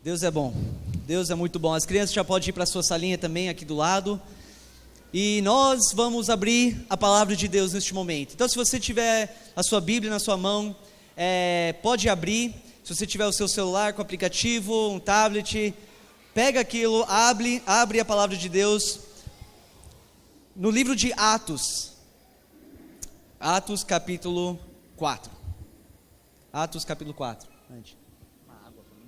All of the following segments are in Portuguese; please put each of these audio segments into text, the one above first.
Deus é bom, Deus é muito bom. As crianças já podem ir para a sua salinha também, aqui do lado. E nós vamos abrir a palavra de Deus neste momento. Então, se você tiver a sua Bíblia na sua mão, pode abrir. Se você tiver o seu celular com aplicativo, um tablet, pega aquilo, abre a palavra de Deus no livro de Atos. Atos capítulo 4. Atos capítulo 4. Uma água para mim.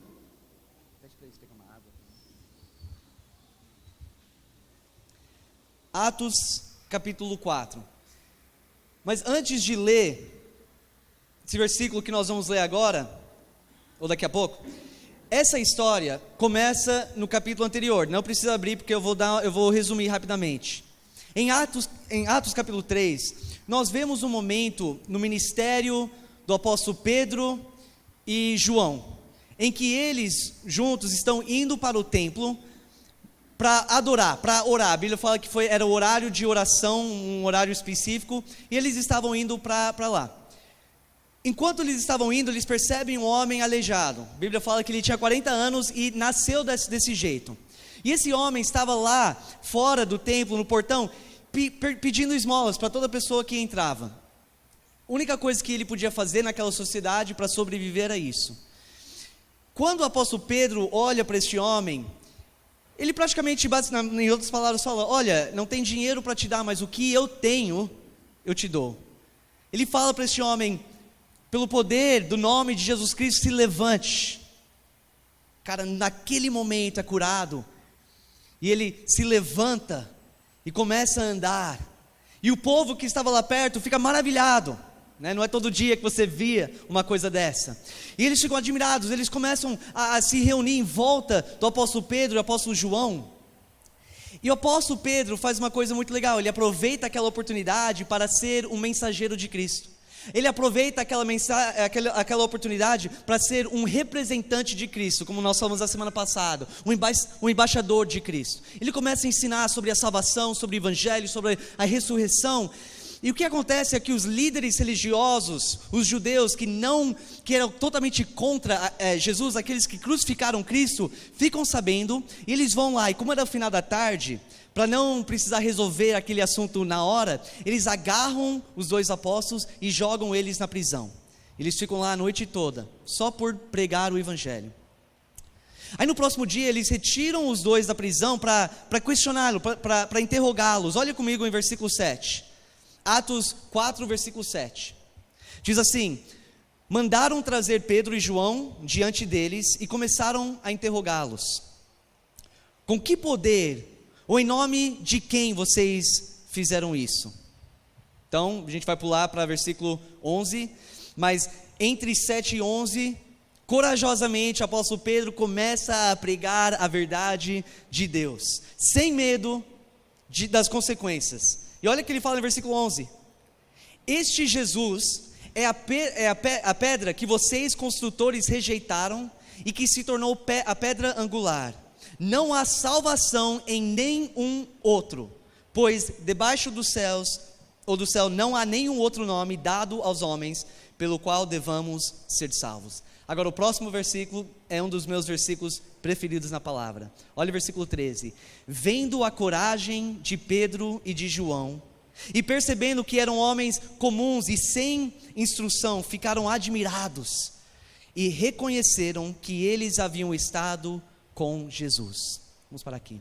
Pede para eles pegar uma água. Atos capítulo 4. Mas antes de ler esse versículo que nós vamos ler agora, ou daqui a pouco, essa história começa no capítulo anterior. Não precisa abrir porque eu vou resumir rapidamente. Em Atos capítulo 3, nós vemos um momento no ministério do apóstolo Pedro e João, em que eles juntos estão indo para o templo para adorar, para orar. A Bíblia fala que era o horário de oração, um horário específico, e eles estavam indo para lá. Enquanto eles estavam indo, eles percebem um homem aleijado. A Bíblia fala que ele tinha 40 anos e nasceu desse jeito. E esse homem estava lá, fora do templo, no portão, pedindo esmolas para toda pessoa que entrava. A única coisa que ele podia fazer naquela sociedade para sobreviver era isso. Quando o apóstolo Pedro olha para este homem, ele praticamente, em outras palavras, fala: olha, não tem dinheiro para te dar, mas o que eu tenho, eu te dou. Ele fala para este homem: pelo poder do nome de Jesus Cristo, se levante. Cara, naquele momento é curado, e ele se levanta e começa a andar, e o povo que estava lá perto fica maravilhado, né? Não é todo dia que você via uma coisa dessa, e eles ficam admirados. Eles começam a se reunir em volta do apóstolo Pedro e do apóstolo João, e o apóstolo Pedro faz uma coisa muito legal. Ele aproveita aquela oportunidade para ser um mensageiro de Cristo. Ele aproveita aquela oportunidade para ser um representante de Cristo, como nós falamos na semana passada, um embaixador de Cristo. Ele começa a ensinar sobre a salvação, sobre o evangelho, sobre a ressurreição. E o que acontece é que os líderes religiosos, os judeus que eram totalmente contra Jesus, aqueles que crucificaram Cristo, ficam sabendo, e eles vão lá, e como era o final da tarde, para não precisar resolver aquele assunto na hora, eles agarram os dois apóstolos e jogam eles na prisão. Eles ficam lá a noite toda, só por pregar o evangelho. Aí no próximo dia eles retiram os dois da prisão para questioná-los, para interrogá-los. Olha comigo em versículo 7, Atos 4, versículo 7, diz assim: mandaram trazer Pedro e João diante deles e começaram a interrogá-los: com que poder ou em nome de quem vocês fizeram isso? Então a gente vai pular para versículo 11, mas entre 7 e 11, corajosamente o apóstolo Pedro começa a pregar a verdade de Deus, sem medo das consequências. E olha o que ele fala no versículo 11: este Jesus é a pedra que vocês construtores rejeitaram e que se tornou a pedra angular. Não há salvação em nenhum outro, pois debaixo dos céus, ou do céu, não há nenhum outro nome dado aos homens pelo qual devamos ser salvos. Agora o próximo versículo é um dos meus versículos preferidos na palavra. Olha o versículo 13: vendo a coragem de Pedro e de João, e percebendo que eram homens comuns e sem instrução, ficaram admirados e reconheceram que eles haviam estado com Jesus. Vamos parar aqui.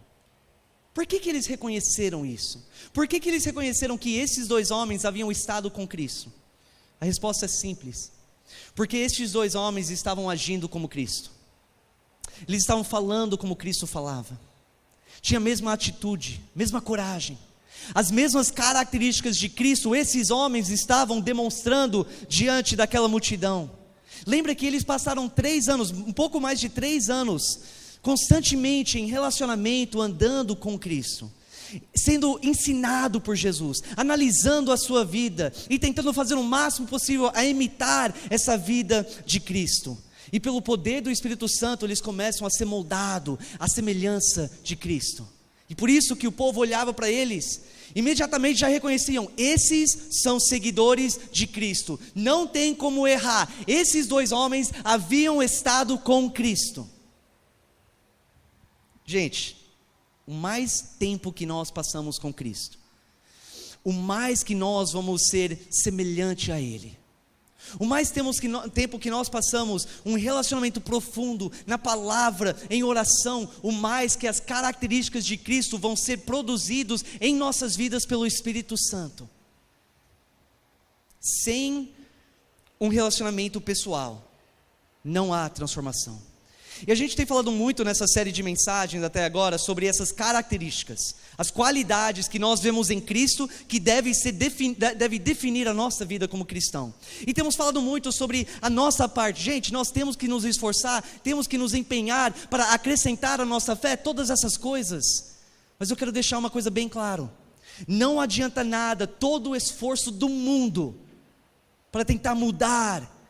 Por que eles reconheceram isso? Por que eles reconheceram que esses dois homens haviam estado com Cristo? A resposta é simples: porque estes dois homens estavam agindo como Cristo. Eles estavam falando como Cristo falava. Tinha a mesma atitude, mesma coragem, as mesmas características de Cristo. Esses homens estavam demonstrando diante daquela multidão. Lembra que eles passaram 3 anos, um pouco mais de 3 anos, constantemente em relacionamento, andando com Cristo, sendo ensinado por Jesus, analisando a sua vida e tentando fazer o máximo possível a imitar essa vida de Cristo. E pelo poder do Espírito Santo eles começam a ser moldados à semelhança de Cristo. E por isso que o povo olhava para eles, imediatamente já reconheciam: esses são seguidores de Cristo, não tem como errar. Esses dois homens haviam estado com Cristo. Gente, o mais tempo que nós passamos com Cristo, o mais que nós vamos ser semelhante a Ele. O mais tempo que nós passamos um relacionamento profundo na palavra, em oração, o mais que as características de Cristo vão ser produzidos em nossas vidas pelo Espírito Santo. Sem um relacionamento pessoal, não há transformação. E a gente tem falado muito nessa série de mensagens até agora sobre essas características, as qualidades que nós vemos em Cristo que deve definir a nossa vida como cristão. E temos falado muito sobre a nossa parte. Gente, nós temos que nos esforçar, temos que nos empenhar para acrescentar à nossa fé todas essas coisas. Mas eu quero deixar uma coisa bem claro: não adianta nada todo o esforço do mundo para tentar mudar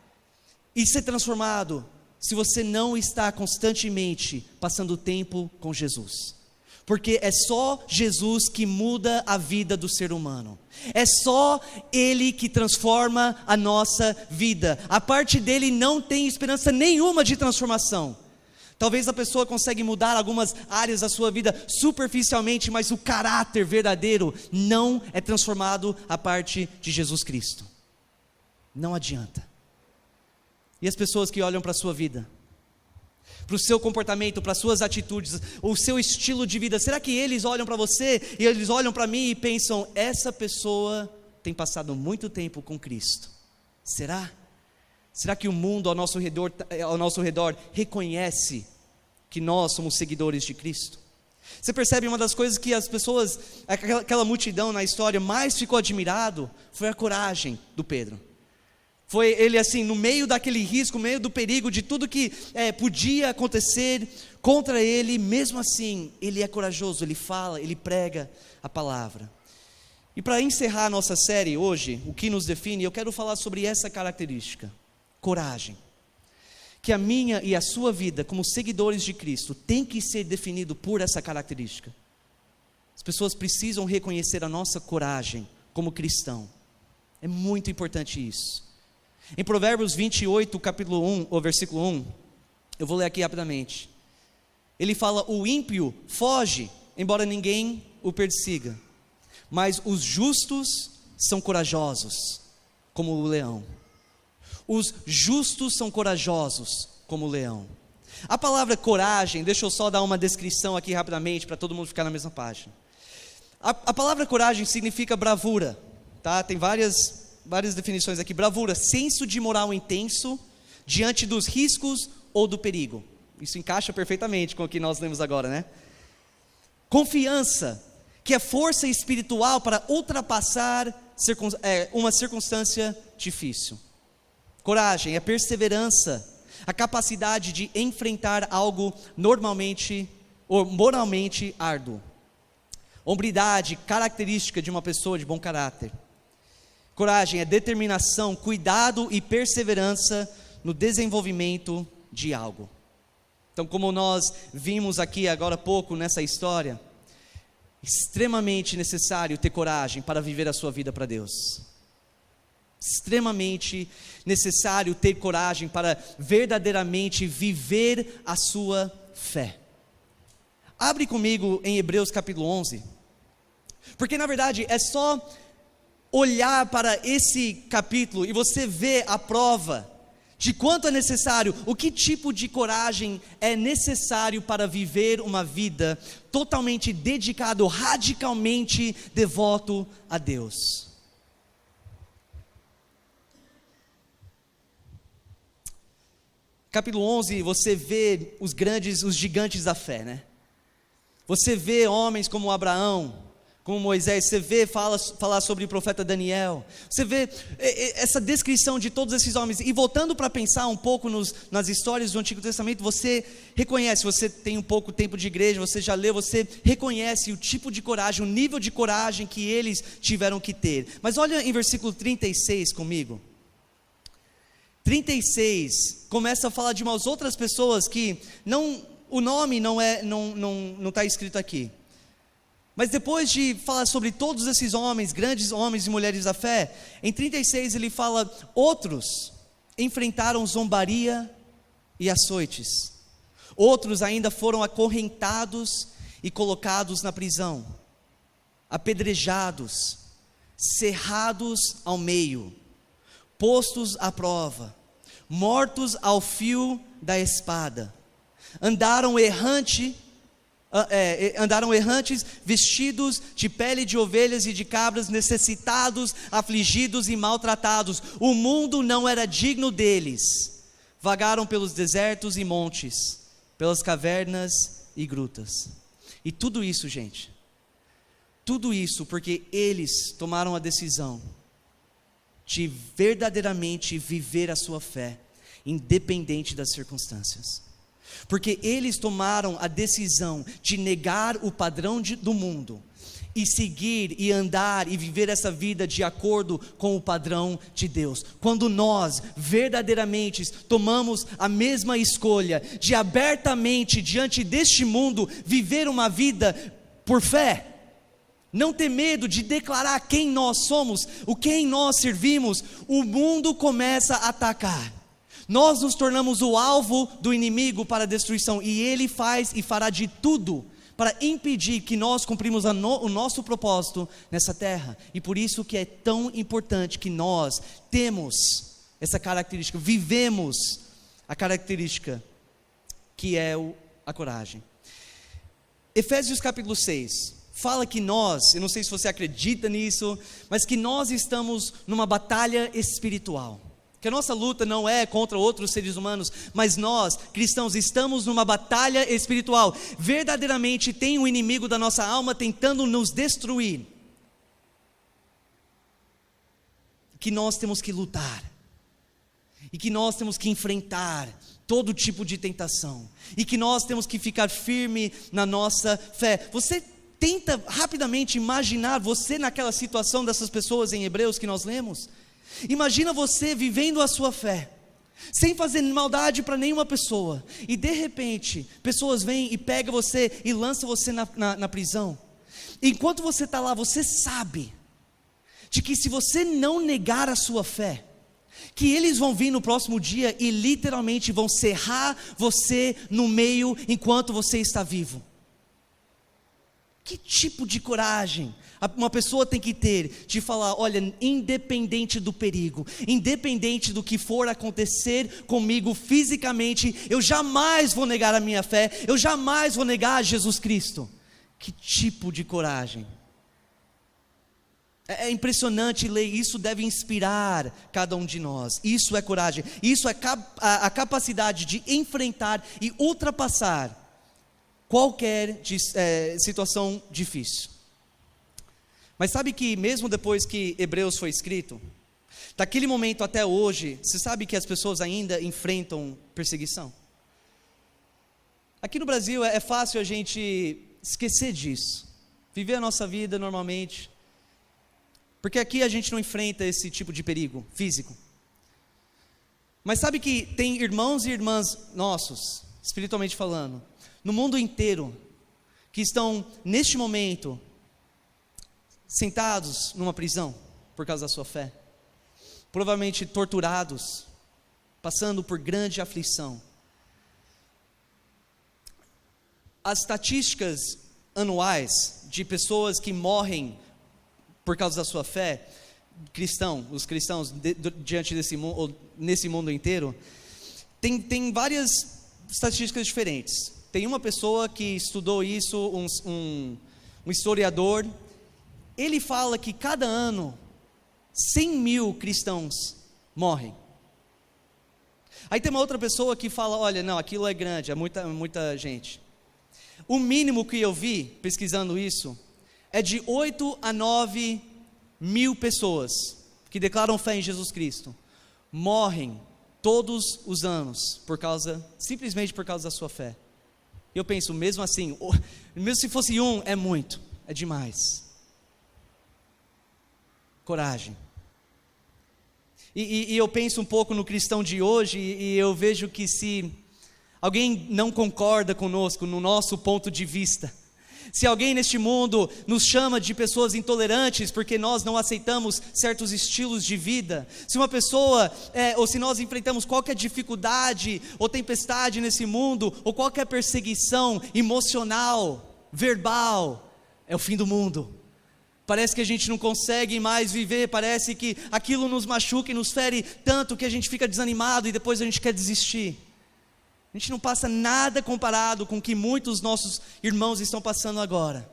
e ser transformado, se você não está constantemente passando tempo com Jesus. Porque é só Jesus que muda a vida do ser humano. É só Ele que transforma a nossa vida. A parte dele não tem esperança nenhuma de transformação. Talvez a pessoa consiga mudar algumas áreas da sua vida superficialmente, mas o caráter verdadeiro não é transformado a parte de Jesus Cristo. Não adianta. E as pessoas que olham para a sua vida, para o seu comportamento, para as suas atitudes, o seu estilo de vida, será que eles olham para você e eles olham para mim e pensam: essa pessoa tem passado muito tempo com Cristo? Será? Será que o mundo ao nosso redor reconhece que nós somos seguidores de Cristo? Você percebe, uma das coisas que as pessoas, aquela multidão na história mais ficou admirado, foi a coragem do Pedro. Foi ele assim, no meio daquele risco, no meio do perigo, de tudo que podia acontecer contra ele, mesmo assim, ele é corajoso, ele fala, ele prega a palavra. E para encerrar a nossa série hoje, o que nos define, eu quero falar sobre essa característica: coragem. Que a minha e a sua vida, como seguidores de Cristo, tem que ser definido por essa característica. As pessoas precisam reconhecer a nossa coragem como cristão. É muito importante isso. Em Provérbios 28, capítulo 1, ou versículo 1, eu vou ler aqui rapidamente. Ele fala: o ímpio foge, embora ninguém o persiga, mas os justos são corajosos, como o leão. Os justos são corajosos, como o leão. A palavra coragem, deixa eu só dar uma descrição aqui rapidamente, para todo mundo ficar na mesma página. A palavra coragem significa bravura, tá? Tem várias definições aqui. Bravura, senso de moral intenso diante dos riscos ou do perigo. Isso encaixa perfeitamente com o que nós lemos agora, né? Confiança, que é força espiritual para ultrapassar uma circunstância difícil. Coragem é perseverança, a capacidade de enfrentar algo normalmente ou moralmente árduo. Hombridade, característica de uma pessoa de bom caráter. Coragem é determinação, cuidado e perseverança no desenvolvimento de algo. Então, como nós vimos aqui agora há pouco nessa história, extremamente necessário ter coragem para viver a sua vida para Deus. Extremamente necessário ter coragem para verdadeiramente viver a sua fé. Abre comigo em Hebreus capítulo 11, porque na verdade é só olhar para esse capítulo e você vê a prova de quanto é necessário, o que tipo de coragem é necessário para viver uma vida totalmente dedicado, radicalmente devoto a Deus. Capítulo 11, você vê os gigantes da fé, né? Você vê homens como Abraão, como Moisés, você vê falar sobre o profeta Daniel, você vê essa descrição de todos esses homens, e voltando para pensar um pouco nas histórias do Antigo Testamento, você reconhece, você tem um pouco tempo de igreja, você já leu, você reconhece o tipo de coragem, o nível de coragem que eles tiveram que ter. Mas olha em versículo 36 comigo. 36 começa a falar de umas outras pessoas que o nome não está escrito aqui. Mas depois de falar sobre todos esses homens, grandes homens e mulheres da fé, em 36 ele fala: outros enfrentaram zombaria e açoites, Outros ainda foram acorrentados e colocados na prisão, apedrejados, cerrados ao meio, postos à prova, mortos ao fio da espada. Andaram errantes, vestidos de pele de ovelhas e de cabras, necessitados, afligidos e maltratados. O mundo não era digno deles. Vagaram pelos desertos e montes, pelas cavernas e grutas. E tudo isso, gente, tudo isso porque eles tomaram a decisão de verdadeiramente viver a sua fé, independente das circunstâncias. Porque eles tomaram a decisão de negar o padrão do mundo e seguir e andar e viver essa vida de acordo com o padrão de Deus. Quando nós verdadeiramente tomamos a mesma escolha de abertamente diante deste mundo viver uma vida por fé, não ter medo de declarar quem nós somos, o quem nós servimos, o mundo começa a atacar. Nós nos tornamos o alvo do inimigo para a destruição, e ele faz e fará de tudo para impedir que nós cumprimos o nosso propósito nessa terra. E por isso que é tão importante que nós temos essa característica, vivemos a característica que é a coragem. Efésios capítulo 6 fala que nós, eu não sei se você acredita nisso, mas que nós estamos numa batalha espiritual. Que a nossa luta não é contra outros seres humanos, mas nós, cristãos, estamos numa batalha espiritual. Verdadeiramente tem um inimigo da nossa alma tentando nos destruir. Que nós temos que lutar. E que nós temos que enfrentar todo tipo de tentação. E que nós temos que ficar firme na nossa fé. Você tenta rapidamente imaginar você naquela situação dessas pessoas em Hebreus que nós lemos? Imagina você vivendo a sua fé, sem fazer maldade para nenhuma pessoa, e de repente, pessoas vêm e pegam você e lançam você na prisão. Enquanto você está lá, você sabe de que se você não negar a sua fé, que eles vão vir no próximo dia e literalmente vão serrar você no meio enquanto você está vivo. Que tipo de coragem uma pessoa tem que ter de falar: olha, independente do perigo, independente do que for acontecer comigo fisicamente, eu jamais vou negar a minha fé, eu jamais vou negar Jesus Cristo. Que tipo de coragem? É impressionante ler, isso deve inspirar cada um de nós. Isso é coragem, isso é a capacidade de enfrentar e ultrapassar qualquer situação difícil. Mas sabe que mesmo depois que Hebreus foi escrito, daquele momento até hoje, você sabe que as pessoas ainda enfrentam perseguição? Aqui no Brasil é fácil a gente esquecer disso, viver a nossa vida normalmente, porque aqui a gente não enfrenta esse tipo de perigo físico. Mas sabe que tem irmãos e irmãs nossos, espiritualmente falando, no mundo inteiro, que estão neste momento sentados numa prisão por causa da sua fé, provavelmente torturados, passando por grande aflição. As estatísticas anuais de pessoas que morrem por causa da sua fé, os cristãos diante desse mundo, nesse mundo inteiro, tem várias estatísticas diferentes. Tem uma pessoa que estudou isso, um historiador. Ele fala que cada ano 100 mil cristãos morrem. Aí tem uma outra pessoa que fala: olha, não, aquilo é grande, é muita gente. O mínimo que eu vi pesquisando isso é de 8 a 9 mil pessoas que declaram fé em Jesus Cristo morrem todos os anos simplesmente por causa da sua fé. Eu penso, mesmo assim, mesmo se fosse é muito, é demais. Coragem. E eu penso um pouco no cristão de hoje, e eu vejo que se alguém não concorda conosco no nosso ponto de vista, Se alguém neste mundo nos chama de pessoas intolerantes porque nós não aceitamos certos estilos de vida, se uma pessoa, ou se nós enfrentamos qualquer dificuldade ou tempestade nesse mundo, ou qualquer perseguição emocional, verbal, é o fim do mundo. Parece que a gente não consegue mais viver, parece que aquilo nos machuca e nos fere tanto que a gente fica desanimado e depois a gente quer desistir. A gente não passa nada comparado com o que muitos nossos irmãos estão passando agora.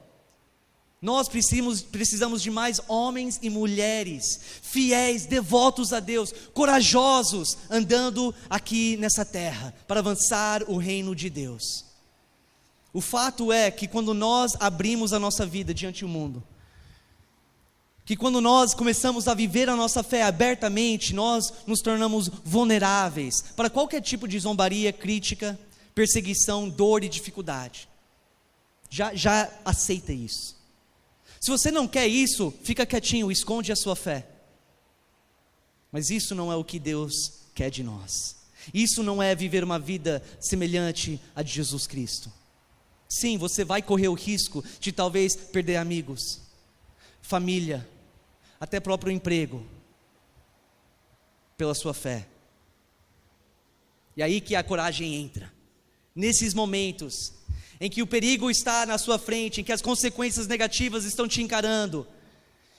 Nós precisamos de mais homens e mulheres, fiéis, devotos a Deus, corajosos, andando aqui nessa terra, para avançar o reino de Deus. O fato é que quando nós abrimos a nossa vida diante do mundo, que quando nós começamos a viver a nossa fé abertamente, nós nos tornamos vulneráveis para qualquer tipo de zombaria, crítica, perseguição, dor e dificuldade. Já aceita isso. Se você não quer isso, fica quietinho, esconde a sua fé. Mas isso não é o que Deus quer de nós. Isso não é viver uma vida semelhante a de Jesus Cristo. Sim, você vai correr o risco de talvez perder amigos, família, até próprio emprego, pela sua fé. E aí que a coragem entra, nesses momentos, em que o perigo está na sua frente, em que as consequências negativas estão te encarando,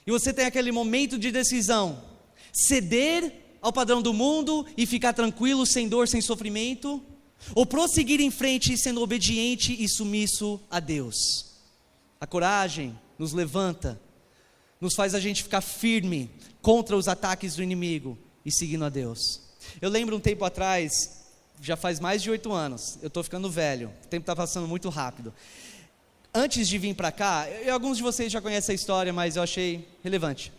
e você tem aquele momento de decisão, ceder ao padrão do mundo, e ficar tranquilo, sem dor, sem sofrimento, ou prosseguir em frente, sendo obediente e submisso a Deus. A coragem nos levanta, nos faz a gente ficar firme contra os ataques do inimigo e seguindo a Deus. Eu lembro um tempo atrás, já faz mais de 8 anos, eu estou ficando velho, o tempo está passando muito rápido. Antes de vir para cá, alguns de vocês já conhecem a história, mas eu achei relevante.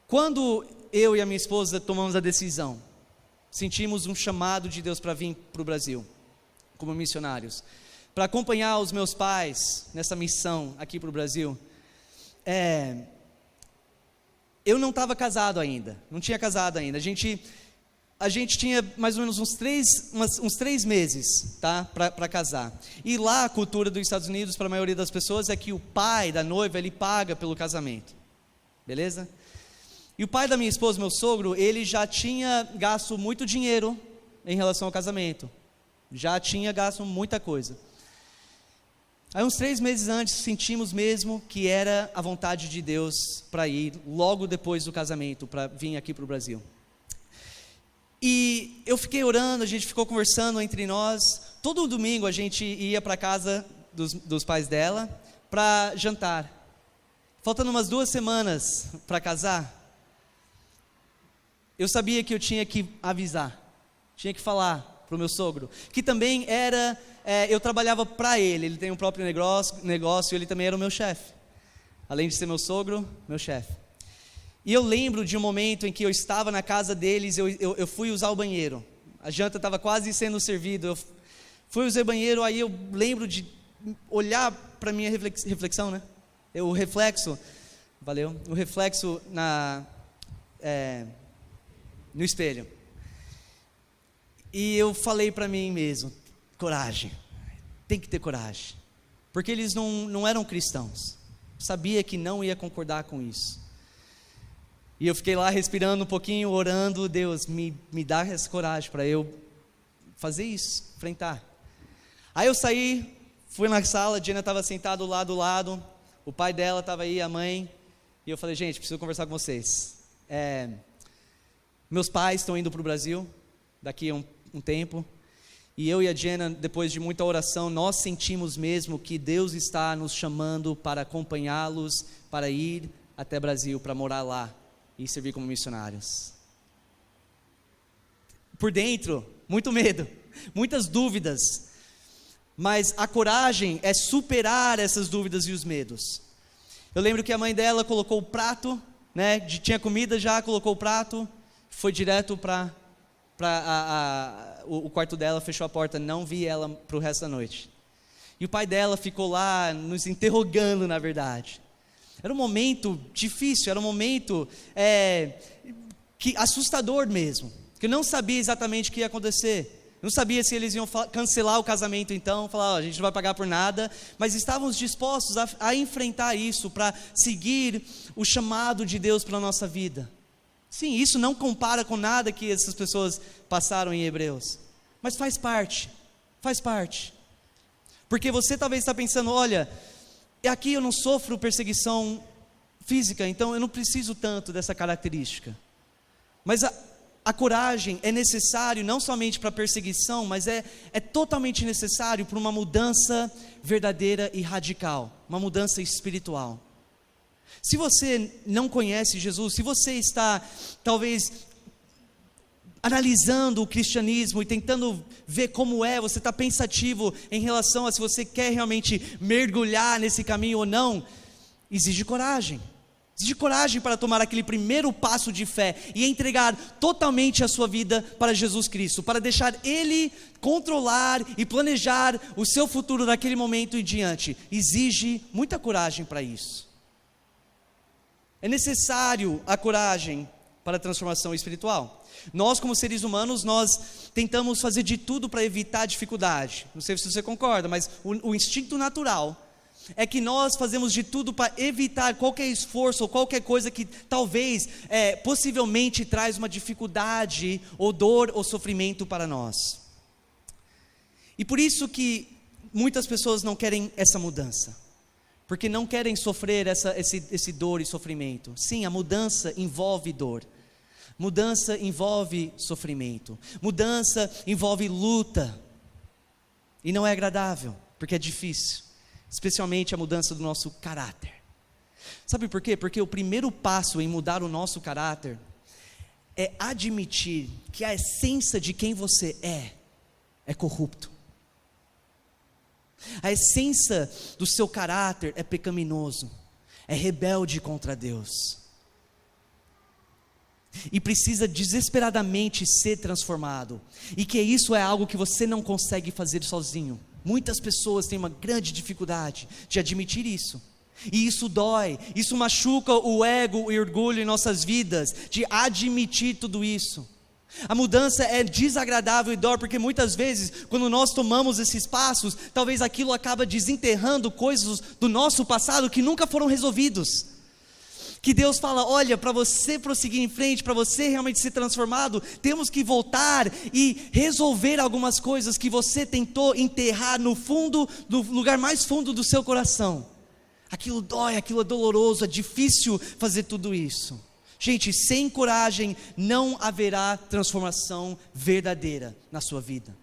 Quando eu e a minha esposa tomamos a decisão, sentimos um chamado de Deus para vir para o Brasil, como missionários, para acompanhar os meus pais nessa missão aqui para o Brasil. Eu não estava casado ainda, não tinha casado ainda. A gente tinha mais ou menos uns 3 meses, tá, para casar. E lá a cultura dos Estados Unidos, para a maioria das pessoas, é que o pai da noiva, ele paga pelo casamento, beleza? E o pai da minha esposa, meu sogro, ele já tinha gasto muito dinheiro em relação ao casamento, já tinha gasto muita coisa. Aí uns 3 meses antes, sentimos mesmo que era a vontade de Deus para ir logo depois do casamento, para vir aqui para o Brasil. E eu fiquei orando, a gente ficou conversando entre nós. Todo domingo a gente ia para a casa dos pais dela para jantar. Faltando umas 2 semanas para casar, eu sabia que eu tinha que avisar, tinha que falar para o meu sogro, que também era... eu trabalhava para ele tem um próprio negócio, ele também era o meu chefe, além de ser meu sogro, meu chefe. E eu lembro de um momento em que eu estava na casa deles, eu fui usar o banheiro, a janta estava quase sendo servida, eu fui usar o banheiro, aí eu lembro de olhar para a minha reflexão, né? O reflexo no espelho, e eu falei para mim mesmo, coragem, tem que ter coragem, porque eles não eram cristãos, sabia que não ia concordar com isso, e eu fiquei lá respirando um pouquinho, orando, Deus, me dá essa coragem para eu fazer isso, enfrentar. Aí eu saí, fui na sala, a Diana estava sentada lá do lado, o pai dela estava aí, a mãe, e eu falei, gente, preciso conversar com vocês. Meus pais estão indo para o Brasil, daqui a um tempo, e eu e a Jenna, depois de muita oração, nós sentimos mesmo que Deus está nos chamando para acompanhá-los, para ir até o Brasil, para morar lá e servir como missionários. Por dentro, muito medo, muitas dúvidas, mas a coragem é superar essas dúvidas e os medos. Eu lembro que a mãe dela colocou o prato, né, tinha comida já, colocou o prato, foi direto para o quarto dela, fechou a porta, não vi ela para o resto da noite. E o pai dela ficou lá nos interrogando, na verdade. Era um momento difícil, era um momento assustador mesmo, que eu não sabia exatamente o que ia acontecer, Não sabia se eles iam cancelar o casamento então, falar, a gente não vai pagar por nada, mas estávamos dispostos a enfrentar isso, para seguir o chamado de Deus para a nossa vida. Sim, isso não compara com nada que essas pessoas passaram em Hebreus, mas faz parte, porque você talvez está pensando, olha, aqui eu não sofro perseguição física, então eu não preciso tanto dessa característica, mas a coragem é necessário não somente para perseguição, mas é totalmente necessário para uma mudança verdadeira e radical, uma mudança espiritual. Se você não conhece Jesus, se você está talvez analisando o cristianismo e tentando ver como você está pensativo em relação a se você quer realmente mergulhar nesse caminho ou não, exige coragem. Exige coragem para tomar aquele primeiro passo de fé e entregar totalmente a sua vida para Jesus Cristo, para deixar Ele controlar e planejar o seu futuro daquele momento em diante. Exige muita coragem para isso. É necessário a coragem para a transformação espiritual. Nós, como seres humanos, nós tentamos fazer de tudo para evitar a dificuldade. Não sei se você concorda, mas o instinto natural é que nós fazemos de tudo para evitar qualquer esforço ou qualquer coisa que talvez, possivelmente traz uma dificuldade ou dor ou sofrimento para nós. E por isso que muitas pessoas não querem essa mudança, porque não querem sofrer esse dor e sofrimento. Sim, a mudança envolve dor, mudança envolve sofrimento, mudança envolve luta, e não é agradável, porque é difícil. Especialmente a mudança do nosso caráter. Sabe por quê? Porque o primeiro passo em mudar o nosso caráter é admitir que a essência de quem você é corrupto. A essência do seu caráter é pecaminoso, é rebelde contra Deus. E precisa desesperadamente ser transformado. E que isso é algo que você não consegue fazer sozinho. Muitas pessoas têm uma grande dificuldade de admitir isso, e isso dói, isso machuca o ego e o orgulho em nossas vidas, de admitir tudo isso. A mudança é desagradável e dói, porque muitas vezes, quando nós tomamos esses passos, talvez aquilo acaba desenterrando coisas do nosso passado que nunca foram resolvidos. Que Deus fala, olha, para você prosseguir em frente, para você realmente ser transformado, temos que voltar e resolver algumas coisas que você tentou enterrar no fundo, no lugar mais fundo do seu coração. Aquilo dói, aquilo é doloroso, é difícil fazer tudo isso. Gente, sem coragem não haverá transformação verdadeira na sua vida.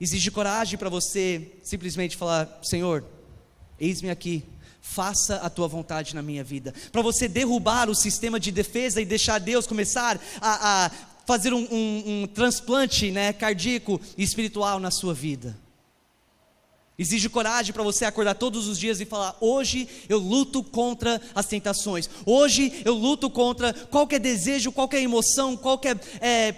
Exige coragem para você simplesmente falar, Senhor, eis-me aqui. Faça a tua vontade na minha vida. Para você derrubar o sistema de defesa e deixar Deus começar a fazer um transplante, cardíaco e espiritual na sua vida. Exige coragem para você acordar todos os dias e falar, hoje eu luto contra as tentações, hoje eu luto contra qualquer desejo, qualquer emoção, qualquer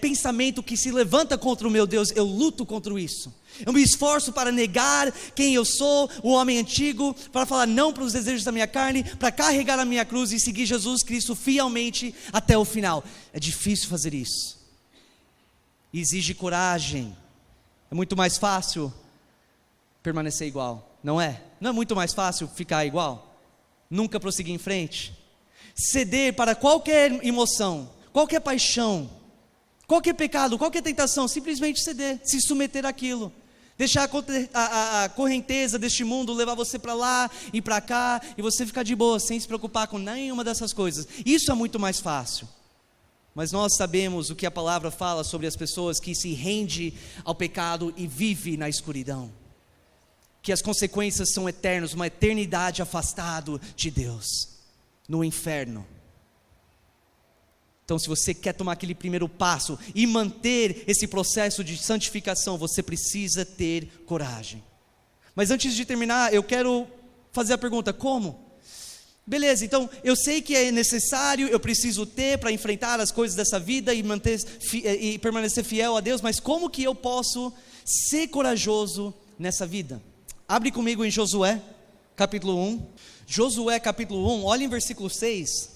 pensamento que se levanta contra o meu Deus, eu luto contra isso. Eu me esforço para negar quem eu sou, o homem antigo, para falar não para os desejos da minha carne, para carregar a minha cruz e seguir Jesus Cristo fielmente até o final. É difícil fazer isso, exige coragem. É muito mais fácil permanecer igual, não é? Não é muito mais fácil ficar igual? Nunca prosseguir em frente? Ceder para qualquer emoção, qualquer paixão, qualquer pecado, qualquer tentação, simplesmente ceder, se submeter àquilo. Deixar a correnteza deste mundo levar você para lá e para cá, e você ficar de boa, sem se preocupar com nenhuma dessas coisas. Isso é muito mais fácil. Mas nós sabemos o que a palavra fala sobre as pessoas que se rendem ao pecado e vivem na escuridão. Que as consequências são eternas, uma eternidade afastado de Deus, no inferno. Então, se você quer tomar aquele primeiro passo e manter esse processo de santificação, você precisa ter coragem. Mas antes de terminar, eu quero fazer a pergunta, como? Beleza, então eu sei que é necessário, eu preciso ter para enfrentar as coisas dessa vida e permanecer fiel a Deus, mas como que eu posso ser corajoso nessa vida? Abre comigo em Josué, capítulo 1. Josué, capítulo 1, olha em versículo 6.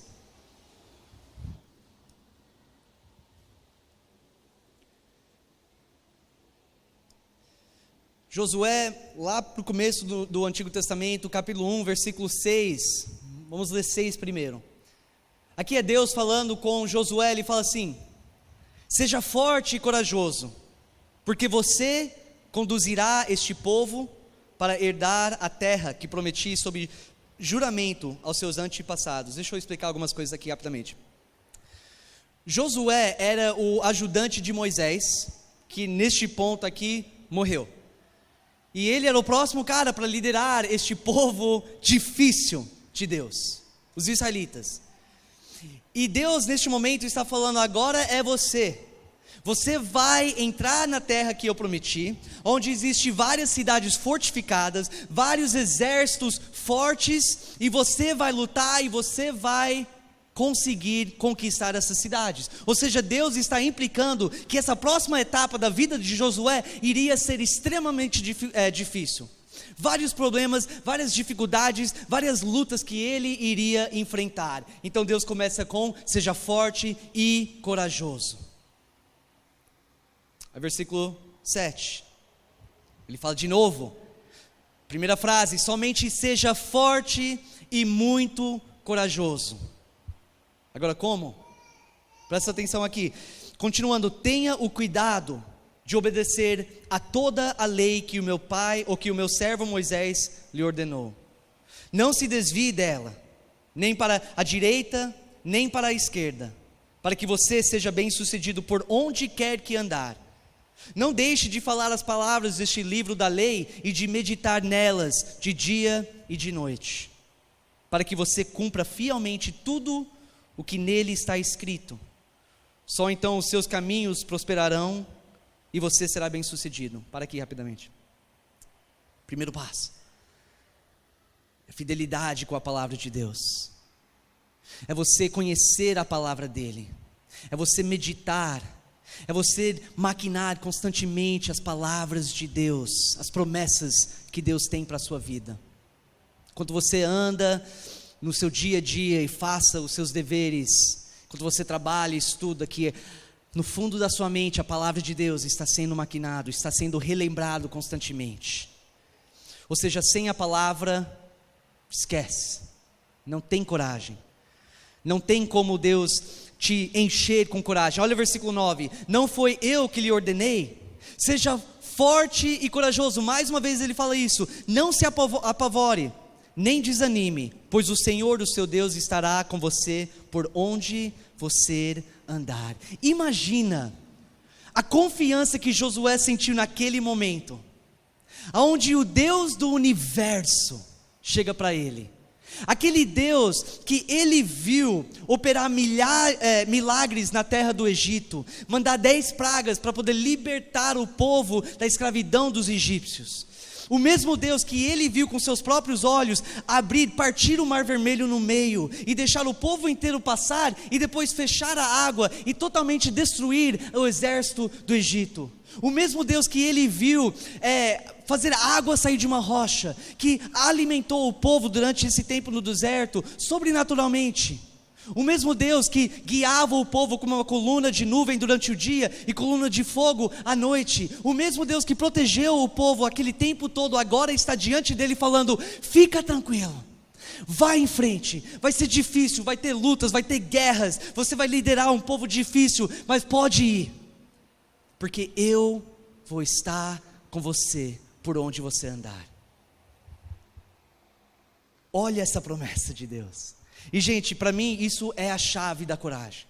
Josué, lá para o começo do Antigo Testamento, capítulo 1, versículo 6, vamos ler 6 primeiro. Aqui é Deus falando com Josué, ele fala assim: seja forte e corajoso, porque você conduzirá este povo para herdar a terra que prometi sob juramento aos seus antepassados. Deixa eu explicar algumas coisas aqui rapidamente. Josué era o ajudante de Moisés, que neste ponto aqui morreu. E ele era o próximo cara para liderar este povo difícil de Deus, os israelitas. E Deus neste momento está falando: agora é você. Você vai entrar na terra que eu prometi, onde existem várias cidades fortificadas, vários exércitos fortes, e você vai lutar e você vai conseguir conquistar essas cidades. Ou seja, Deus está implicando que essa próxima etapa da vida de Josué iria ser extremamente difícil. Vários problemas, várias dificuldades, várias lutas que ele iria enfrentar. Então Deus começa com: seja forte e corajoso. Versículo 7, ele fala de novo, primeira frase: somente seja forte e muito corajoso. Agora como? Presta atenção aqui, continuando: tenha o cuidado de obedecer a toda a lei que o meu pai, ou que o meu servo Moisés lhe ordenou. Não se desvie dela, nem para a direita, nem para a esquerda, para que você seja bem sucedido por onde quer que andar. Não deixe de falar as palavras deste livro da lei e de meditar nelas de dia e de noite, para que você cumpra fielmente tudo o que nele está escrito. Só então os seus caminhos prosperarão e você será bem sucedido. Para aqui rapidamente. Primeiro passo é fidelidade com a palavra de Deus. É você conhecer a palavra dele. É você meditar. É você maquinar constantemente as palavras de Deus, as promessas que Deus tem para a sua vida. Quando você anda no seu dia a dia e faça os seus deveres, quando você trabalha e estuda, que no fundo da sua mente a palavra de Deus está sendo maquinado, está sendo relembrado constantemente. Ou seja, sem a palavra, esquece, não tem coragem, não tem como Deus te encher com coragem. Olha o versículo 9: não foi eu que lhe ordenei? Seja forte e corajoso. Mais uma vez ele fala isso. Não se apavore, nem desanime, pois o Senhor, o seu Deus, estará com você por onde você andar. Imagina a confiança que Josué sentiu naquele momento, aonde o Deus do universo chega para ele. Aquele Deus que ele viu operar milagres na terra do Egito, mandar 10 pragas para poder libertar o povo da escravidão dos egípcios. O mesmo Deus que ele viu com seus próprios olhos partir o mar vermelho no meio e deixar o povo inteiro passar e depois fechar a água e totalmente destruir o exército do Egito. O mesmo Deus que ele viu fazer a água sair de uma rocha, que alimentou o povo durante esse tempo no deserto, sobrenaturalmente. O mesmo Deus que guiava o povo com uma coluna de nuvem durante o dia e coluna de fogo à noite. O mesmo Deus que protegeu o povo aquele tempo todo, agora está diante dele falando: fica tranquilo, vai em frente, vai ser difícil, vai ter lutas, vai ter guerras, você vai liderar um povo difícil, mas pode ir, porque eu vou estar com você por onde você andar. Olha essa promessa de Deus. E gente, para mim isso é a chave da coragem.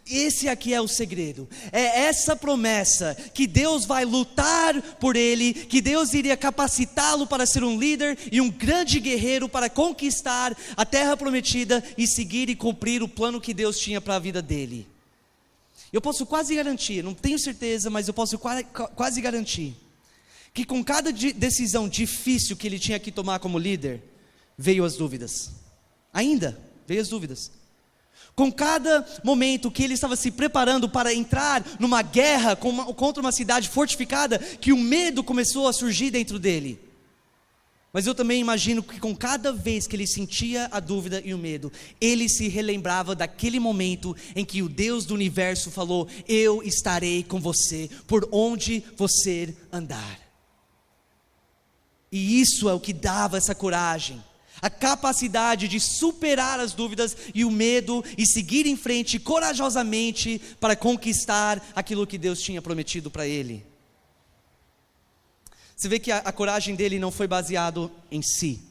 Esse aqui é o segredo, é essa promessa que Deus vai lutar por ele, que Deus iria capacitá-lo para ser um líder e um grande guerreiro para conquistar a terra prometida e seguir e cumprir o plano que Deus tinha para a vida dele. Eu posso quase garantir, não tenho certeza, mas eu posso quase garantir que com cada decisão difícil que ele tinha que tomar como líder, veio as dúvidas. Ainda veio as dúvidas. Com cada momento que ele estava se preparando para entrar numa guerra contra uma cidade fortificada, que o medo começou a surgir dentro dele. Mas eu também imagino que com cada vez que ele sentia a dúvida e o medo, ele se relembrava daquele momento em que o Deus do universo falou: eu estarei com você por onde você andar. E isso é o que dava essa coragem, a capacidade de superar as dúvidas e o medo e seguir em frente corajosamente para conquistar aquilo que Deus tinha prometido para ele. Você vê que a coragem dele não foi baseado em si,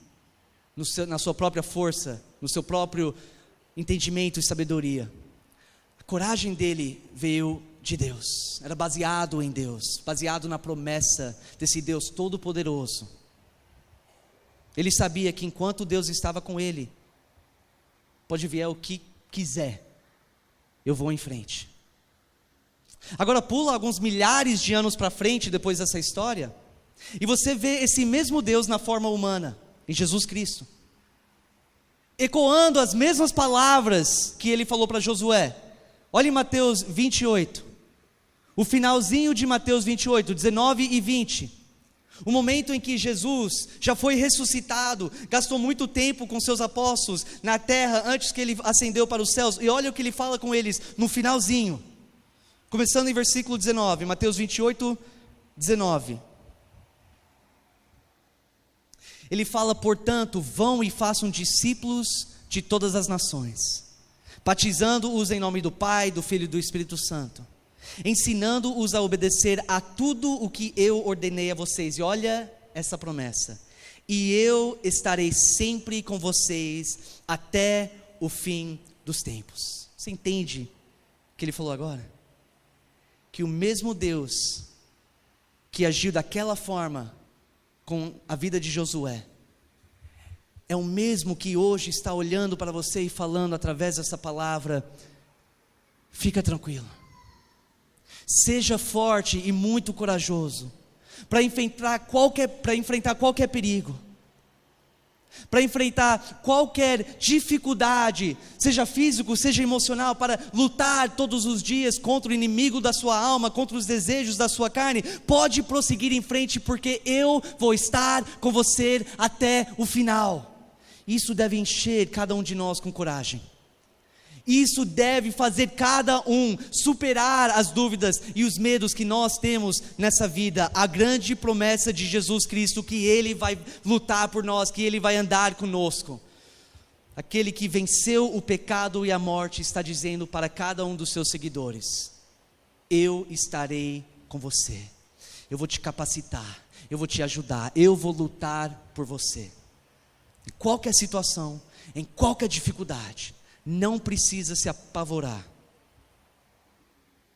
na sua própria força, no seu próprio entendimento e sabedoria. A coragem dele veio de Deus, era baseado em Deus, baseado na promessa desse Deus todo-poderoso. Ele sabia que enquanto Deus estava com ele, pode vier o que quiser, eu vou em frente. Agora pula alguns milhares de anos para frente depois dessa história, e você vê esse mesmo Deus na forma humana, em Jesus Cristo, ecoando as mesmas palavras que ele falou para Josué. Olha em Mateus 28, o finalzinho de Mateus 28, 19 e 20, o momento em que Jesus já foi ressuscitado, gastou muito tempo com seus apóstolos na terra, antes que ele ascendeu para os céus, e olha o que ele fala com eles no finalzinho, começando em versículo 19, Mateus 28, 19, ele fala: portanto, vão e façam discípulos de todas as nações, batizando-os em nome do Pai, do Filho e do Espírito Santo, ensinando-os a obedecer a tudo o que eu ordenei a vocês. E olha essa promessa: e eu estarei sempre com vocês até o fim dos tempos. Você entende o que ele falou agora? Que o mesmo Deus que agiu daquela forma com a vida de Josué, é o mesmo que hoje está olhando para você e falando através dessa palavra: fica tranquilo, seja forte e muito corajoso, para enfrentar qualquer perigo, para enfrentar qualquer dificuldade, seja físico, seja emocional, para lutar todos os dias contra o inimigo da sua alma, contra os desejos da sua carne. Pode prosseguir em frente, porque eu vou estar com você até o final. Isso deve encher cada um de nós com coragem. Isso deve fazer cada um superar as dúvidas e os medos que nós temos nessa vida. A grande promessa de Jesus Cristo, que Ele vai lutar por nós, que Ele vai andar conosco. Aquele que venceu o pecado e a morte está dizendo para cada um dos seus seguidores: eu estarei com você, eu vou te capacitar, eu vou te ajudar, eu vou lutar por você. Em qualquer situação, em qualquer dificuldade, não precisa se apavorar.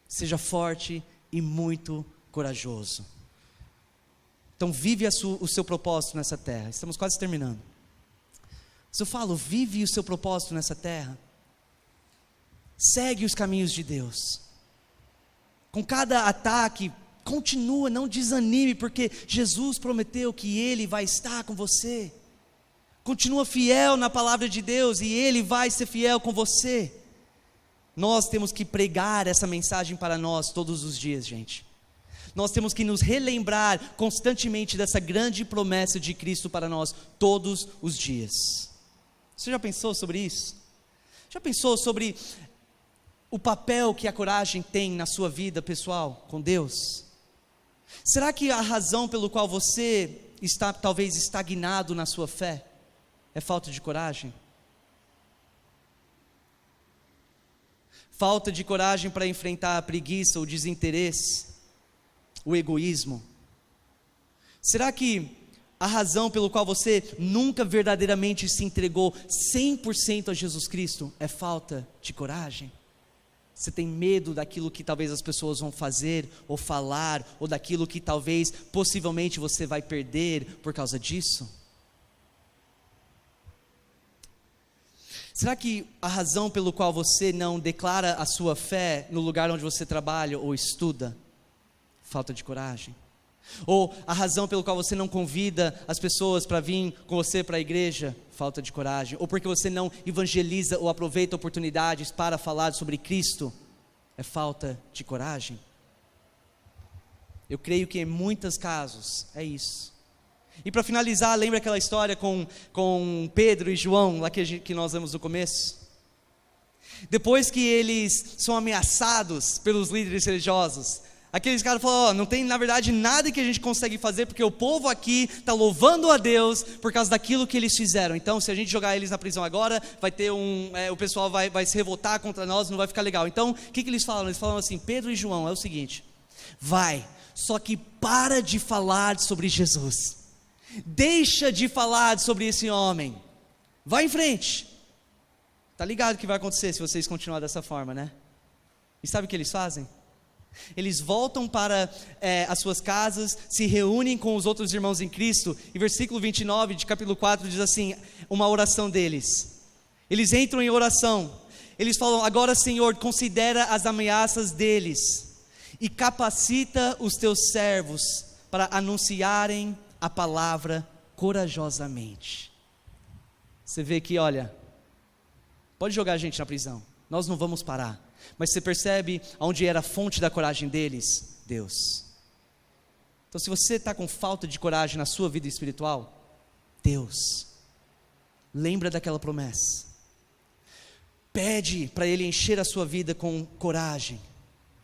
Seja forte e muito corajoso. Então vive o seu propósito nessa terra. Estamos quase terminando. Se eu falo, vive o seu propósito nessa terra, segue os caminhos de Deus. Com cada ataque, continua, não desanime, porque Jesus prometeu que Ele vai estar com você. Continua fiel na palavra de Deus e Ele vai ser fiel com você. Nós temos que pregar essa mensagem para nós todos os dias, gente. Nós temos que nos relembrar constantemente dessa grande promessa de Cristo para nós todos os dias. Você já pensou sobre isso? Já pensou sobre o papel que a coragem tem na sua vida pessoal com Deus? Será que a razão pelo qual você está talvez estagnado na sua fé é falta de coragem? Falta de coragem para enfrentar a preguiça, o desinteresse, o egoísmo? Será que a razão pelo qual você nunca verdadeiramente se entregou 100% a Jesus Cristo é falta de coragem? Você tem medo daquilo que talvez as pessoas vão fazer ou falar, ou daquilo que talvez, possivelmente você vai perder por causa disso? Será que a razão pelo qual você não declara a sua fé no lugar onde você trabalha ou estuda? Falta de coragem? Ou a razão pelo qual você não convida as pessoas para vir com você para a igreja? Falta de coragem? Ou porque você não evangeliza ou aproveita oportunidades para falar sobre Cristo? É falta de coragem? Eu creio que em muitos casos é isso. E para finalizar, lembra aquela história com Pedro e João, lá que nós vemos no começo? Depois que eles são ameaçados pelos líderes religiosos, Aqueles caras falaram, não tem na verdade nada que a gente consegue fazer, porque o povo aqui está louvando a Deus por causa daquilo que eles fizeram. Então se a gente jogar eles na prisão agora, vai ter o pessoal vai se revoltar contra nós, não vai ficar legal. Então o que eles falam? Eles falam assim, Pedro e João, é o seguinte, vai, só que para de falar sobre Jesus, deixa de falar sobre esse homem, vai em frente. Está ligado o que vai acontecer se vocês continuarem dessa forma, né? E sabe o que eles fazem? Eles voltam para as suas casas, se reúnem com os outros irmãos em Cristo, e versículo 29 de capítulo 4 diz assim, uma oração deles, eles entram em oração, eles falam, agora Senhor, considera as ameaças deles, e capacita os teus servos, para anunciarem a palavra corajosamente. Você vê que, olha, pode jogar a gente na prisão, nós não vamos parar. Mas você percebe onde era a fonte da coragem deles? Deus. Então se você está com falta de coragem na sua vida espiritual, Deus, lembra daquela promessa, pede para Ele encher a sua vida com coragem,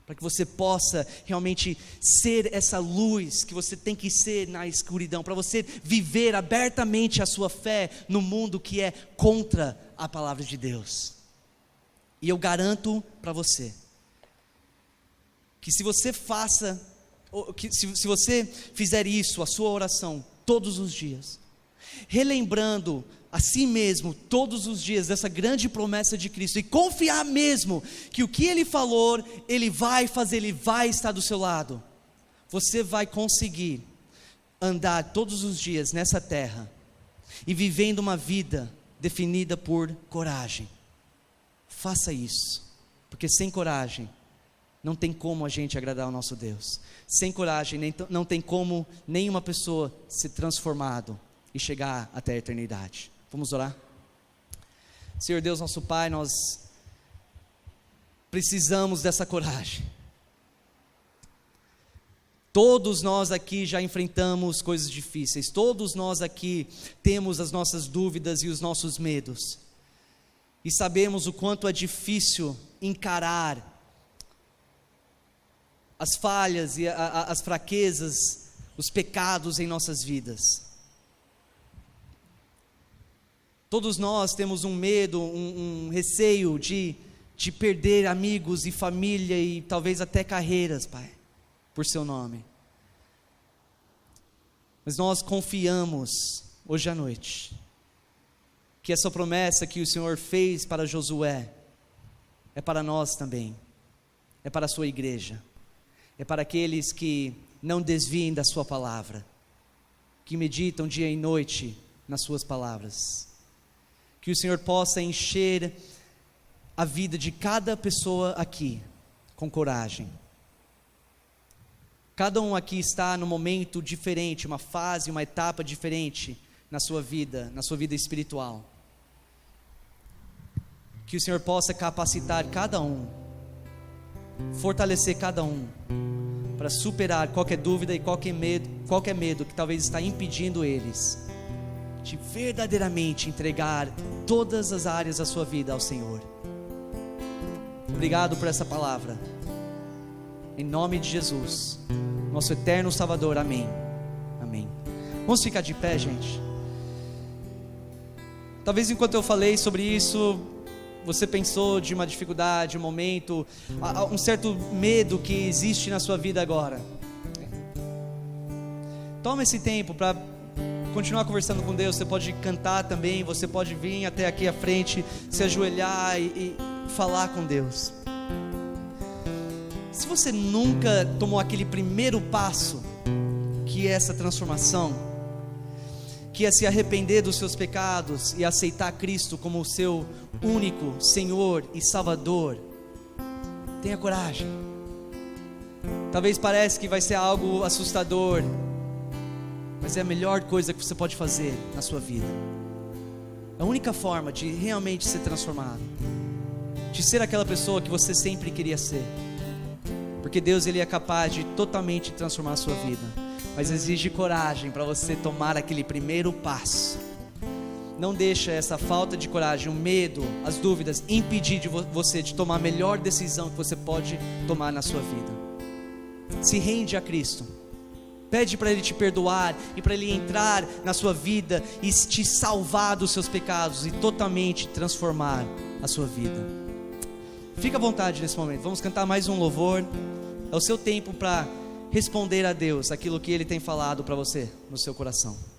para que você possa realmente ser essa luz que você tem que ser na escuridão, para você viver abertamente a sua fé no mundo que é contra a palavra de Deus. E eu garanto para você, que se você se você fizer isso, a sua oração, todos os dias, relembrando a si mesmo, todos os dias, dessa grande promessa de Cristo, e confiar mesmo, que o que Ele falou, Ele vai fazer, Ele vai estar do seu lado, você vai conseguir andar todos os dias nessa terra, e vivendo uma vida definida por coragem. Faça isso, porque sem coragem, não tem como a gente agradar ao nosso Deus. Sem coragem, não tem como nenhuma pessoa ser transformado e chegar até a eternidade. Vamos orar? Senhor Deus, nosso Pai, nós precisamos dessa coragem. Todos nós aqui já enfrentamos coisas difíceis, todos nós aqui temos as nossas dúvidas e os nossos medos. E sabemos o quanto é difícil encarar as falhas e as fraquezas, os pecados em nossas vidas. Todos nós temos um medo, um receio de perder amigos e família e talvez até carreiras, Pai, por Seu nome. Mas nós confiamos hoje à noite que essa promessa que o Senhor fez para Josué, é para nós também, é para a sua igreja, é para aqueles que não desviem da sua palavra, que meditam dia e noite nas suas palavras, que o Senhor possa encher a vida de cada pessoa aqui, com coragem. Cada um aqui está num momento diferente, uma fase, uma etapa diferente na sua vida espiritual. Que o Senhor possa capacitar cada um, fortalecer cada um, para superar qualquer dúvida e qualquer medo que talvez está impedindo eles de verdadeiramente entregar todas as áreas da sua vida ao Senhor. Obrigado por essa palavra, em nome de Jesus, nosso eterno Salvador, amém, amém. Vamos ficar de pé, gente. Talvez enquanto eu falei sobre isso, você pensou de uma dificuldade, um momento, um certo medo que existe na sua vida agora. Toma esse tempo para continuar conversando com Deus. Você pode cantar também, você pode vir até aqui à frente, se ajoelhar e falar com Deus. Se você nunca tomou aquele primeiro passo, que é essa transformação, que é se arrepender dos seus pecados e aceitar Cristo como o seu único Senhor e Salvador, tenha coragem. Talvez pareça que vai ser algo assustador, mas é a melhor coisa que você pode fazer na sua vida. A única forma de realmente ser transformado, de ser aquela pessoa que você sempre queria ser, porque Deus, Ele é capaz de totalmente transformar a sua vida, mas exige coragem para você tomar aquele primeiro passo. Não deixa essa falta de coragem, o medo, as dúvidas impedir de você de tomar a melhor decisão que você pode tomar na sua vida. se rende a Cristo. Pede para Ele te perdoar e para Ele entrar na sua vida e te salvar dos seus pecados e totalmente transformar a sua vida. Fica à vontade nesse momento, vamos cantar mais um louvor. É o seu tempo para responder a Deus aquilo que Ele tem falado para você no seu coração.